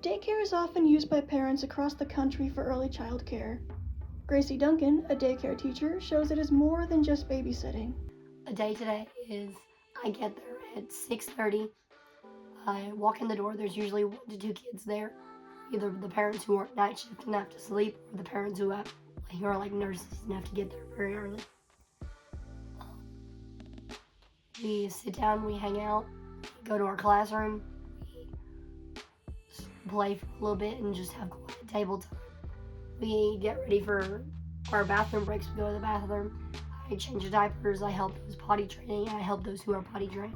Daycare is often used by parents across the country for early child care. Gracie Duncan, a daycare teacher, shows it is more than just babysitting. A day today is I get there at 6:30. I walk in the door. There's usually 1 to 2 kids there, either the parents who work night shift and have to sleep, or the parents who are like nurses and have to get there very early. We sit down, we hang out, we go to our classroom, we play for a little bit and just have quiet table time. We get ready for our bathroom breaks. We go to the bathroom. I change the diapers. I help those potty training. I help those who are potty trained.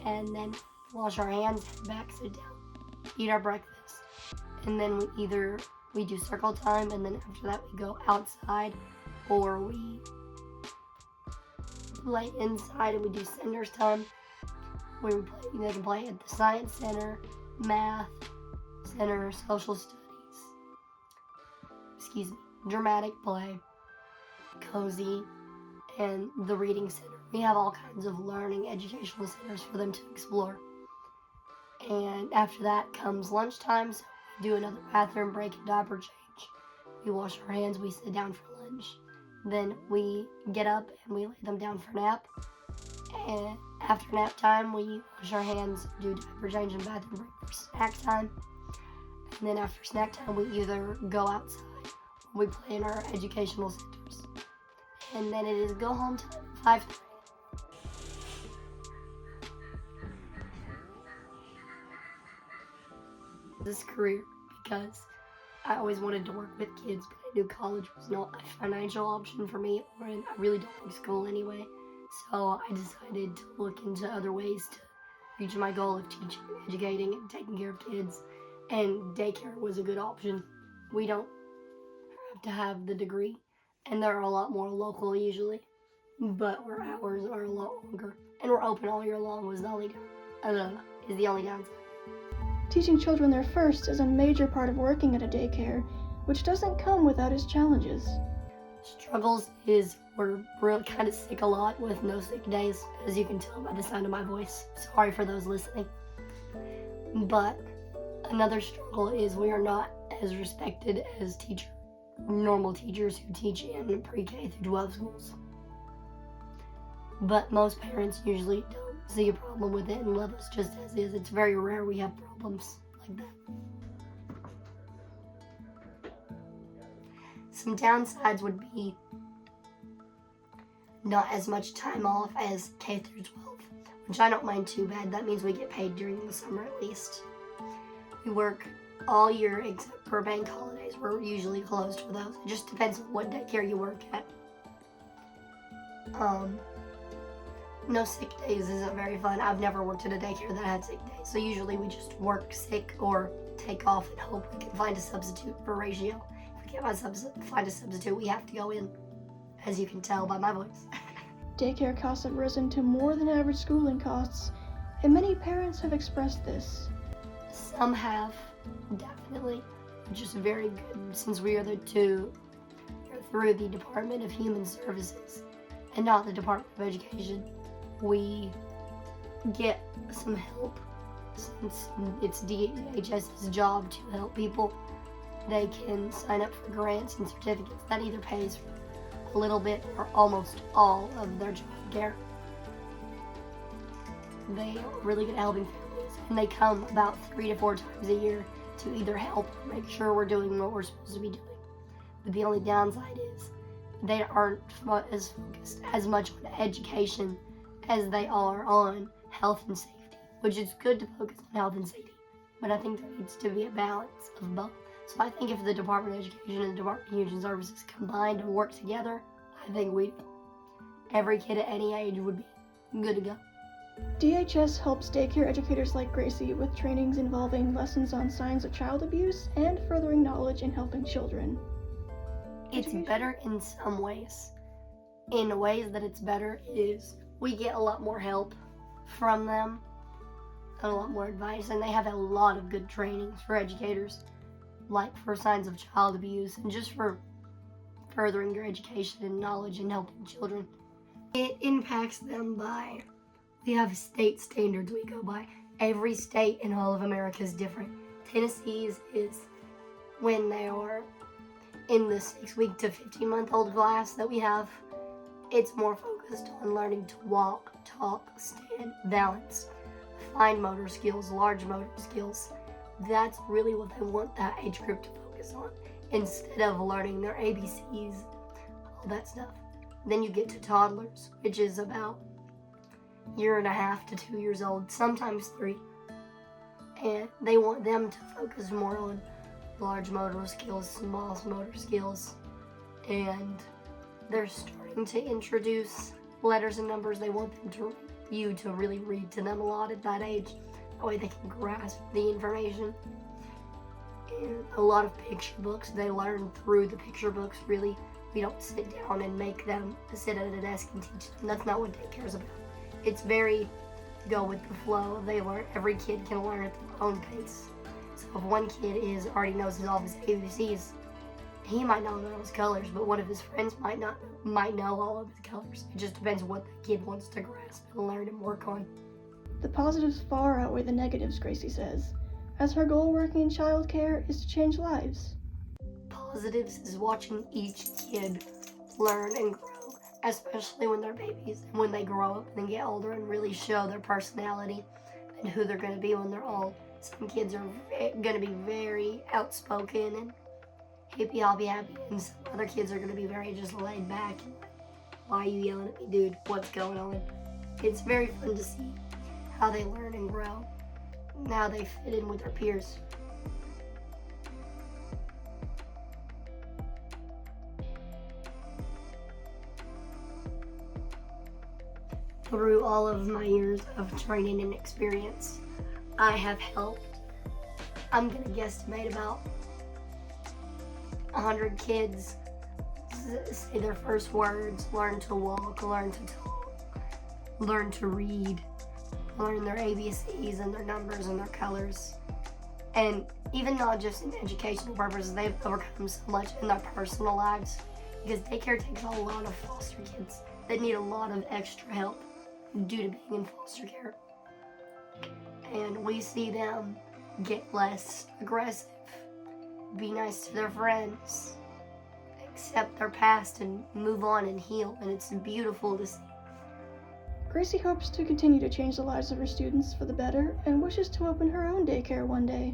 And then wash our hands, head back, sit down, eat our breakfast. And then we do circle time, and then after that we go outside, or we play inside and we do centers time, where they can play at the science center, math center, social studies, dramatic play, cozy, and the reading center. We have all kinds of learning educational centers for them to explore. And after that comes lunchtime, so we do another bathroom break and diaper change. We wash our hands, we sit down for lunch. Then we get up and we lay them down for nap. And after nap time, we wash our hands, do diaper change and bathroom break for snack time. And then after snack time, we either go outside or we play in our educational centers. And then it is go home time at 5:30. This career because I always wanted to work with kids, but I knew college was not a financial option for me, and I really don't like school anyway. So I decided to look into other ways to reach my goal of teaching, educating, and taking care of kids, and daycare was a good option. We don't have to have the degree, and there are a lot more local usually, but our hours are a lot longer, and we're open all year long is the only downside. Teaching children their first is a major part of working at a daycare, which doesn't come without its challenges. Struggles is we're really kind of sick a lot with no sick days, as you can tell by the sound of my voice. Sorry for those listening. But another struggle is we are not as respected as normal teachers who teach in pre-K through 12 schools. But most parents usually don't see a problem with it and love us just as is. It's very rare we have problems like that. Some downsides would be not as much time off as K through 12, which I don't mind too bad. That means we get paid during the summer at least. We work all year except for bank holidays. We're usually closed for those. It just depends on what daycare you work at. No sick days isn't very fun. I've never worked at a daycare that had sick days. So usually we just work sick or take off and hope we can find a substitute for ratio. If we can't find a substitute, we have to go in, as you can tell by my voice. Daycare costs have risen to more than average schooling costs, and many parents have expressed this. Some have, definitely, which is very good since we are through the Department of Human Services and not the Department of Education. We get some help since it's DHS's job to help people. They can sign up for grants and certificates that either pays for a little bit or almost all of their child care. They are really good at helping families, and they come about 3 to 4 times a year to either help or make sure we're doing what we're supposed to be doing. But the only downside is they aren't as focused as much on education as they are on health and safety, which is good to focus on health and safety, but I think there needs to be a balance of both. So I think if the Department of Education and the Department of Human Services combined and work together, I think every kid at any age would be good to go. DHS helps daycare educators like Gracie with trainings involving lessons on signs of child abuse and furthering knowledge in helping children. It's better in some ways. In ways that it's better is we get a lot more help from them, and a lot more advice, and they have a lot of good trainings for educators, like for signs of child abuse and just for furthering your education and knowledge and helping children. It impacts them we have state standards we go by. Every state in all of America is different. Tennessee's is when they are in the 6-week to 15-month-old class that we have. It's more focused on learning to walk, talk, stand, balance, fine motor skills, large motor skills. That's really what they want that age group to focus on, instead of learning their ABCs, all that stuff. Then you get to toddlers, which is about 1.5 to 2 years old, sometimes 3. And they want them to focus more on large motor skills, small motor skills, and they're starting to introduce letters and numbers. They want you to really read to them a lot at that age. That way they can grasp the information. And a lot of picture books, they learn through the picture books, really. We don't sit down and make them sit at a desk and teach them. That's not what daycare is about. It's very go with the flow. Every kid can learn at their own pace. So if one kid already knows all of his ABCs, he might know all his colors, but one of his friends might know all of his colors. It just depends what the kid wants to grasp and learn and work on. The positives far outweigh the negatives, Gracie says, as her goal working in childcare is to change lives. Positives is watching each kid learn and grow, especially when they're babies and when they grow up and get older and really show their personality and who they're going to be when they're old. Some kids are going to be very outspoken and hippy hoppy happy, and some other kids are going to be very just laid back and why are you yelling at me, dude? What's going on? It's very fun to see how they learn and grow and how they fit in with their peers. Through all of my years of training and experience, I have helped, I'm going to guesstimate about 100 kids say their first words, learn to walk, learn to talk, learn to read, learn their ABCs and their numbers and their colors. And even not just in educational purposes, they've overcome so much in their personal lives, because daycare takes a lot of foster kids that need a lot of extra help due to being in foster care. And we see them get less aggressive, be nice to their friends, accept their past and move on and heal, and it's beautiful to see. Gracie hopes to continue to change the lives of her students for the better and wishes to open her own daycare one day.